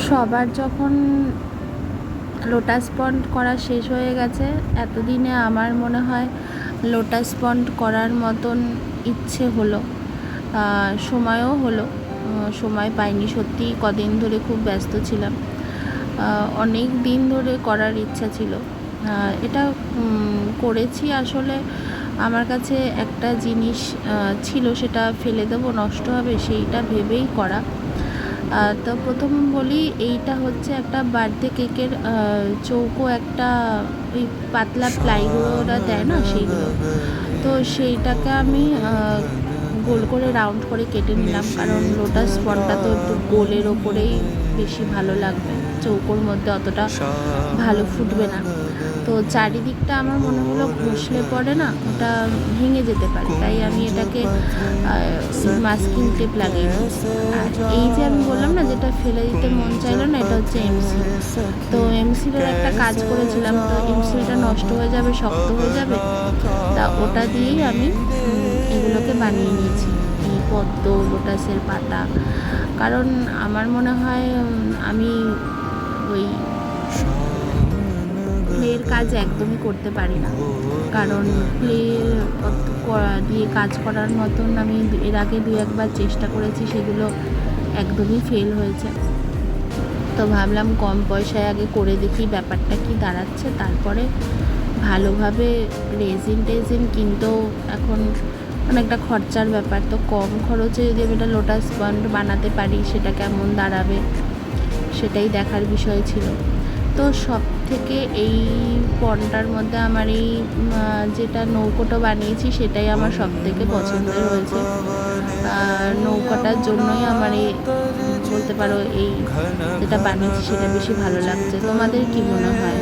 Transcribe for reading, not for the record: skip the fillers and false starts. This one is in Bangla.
সবার যখন লোটাস পন্ড করা শেষ হয়ে গেছে, এতদিনে আমার মনে হয় লোটাস পন্ড করার মতন ইচ্ছে হলো, সময়ও হলো। সময় পাইনি, সত্যি কদিন ধরে খুব ব্যস্ত ছিলাম। অনেক দিন ধরে করার ইচ্ছা ছিল। এটা করেছি আসলে আমার কাছে একটা জিনিস ছিল, সেটা ফেলে দেবো, নষ্ট হবে, সেইটা ভেবেই করা। তো প্রথম বলি, এইটা হচ্ছে একটা বার্থডে কেকের চৌকো, একটা ওই পাতলা প্লাইগুলোরা দেয় না, সেইগুলো। তো সেইটাকে আমি গোল করে রাউন্ড করে কেটে নিলাম, কারণ লোটাস ফলটা তো একটু গোলের ওপরেই বেশি ভালো লাগবে, চৌকোর মধ্যে অতটা ভালো ফুটবে না। তো চারিদিকটা আমার মনে হলো ঘষলে পরে না ওটা ভেঙে যেতে পারে, তাই আমি এটাকে মাস্কিং টেপ লাগিয়ে দিয়েছি। আর এই যে আমি বললাম না, যেটা ফেলে দিতে মন চাইলো না, এটা হচ্ছে এমসিল। তো এমসিলের একটা কাজ করেছিলাম, তো এমসিলটা নষ্ট হয়ে যাবে, শক্ত হয়ে যাবে, তা ওটা দিয়েই আমি এগুলোকে বানিয়ে নিয়েছি, এই পদ্ম লোটাসের পাতা। কারণ আমার মনে হয় আমি ওই ক্লের কাজ একদমই করতে পারি না, কারণ ক্লে দিয়ে কাজ করার মতন আমি এর আগে 2-1বার চেষ্টা করেছি, সেগুলো একদমই ফেল হয়েছে। তো ভাবলাম কম পয়সায় আগে করে দেখি ব্যাপারটা কি দাঁড়াচ্ছে, তারপরে ভালোভাবে রেজিন কিনতেও এখন অনেকটা খরচার ব্যাপার। তো কম খরচে যদি আমি একটা লোটাস পন্ড বানাতে পারি, সেটা কেমন দাঁড়াবে সেটাই দেখার বিষয় ছিল। তো সব থেকে এই পণটার মধ্যে আমার এই যেটা নৌকোটা বানিয়েছি, সেটাই আমার সব থেকে পছন্দের হয়েছে। নৌকাটার জন্যই আমার এই বলতে পারো এই যেটা বানিয়েছি সেটা বেশি ভালো লাগছে। তোমাদের কি মনে হয়?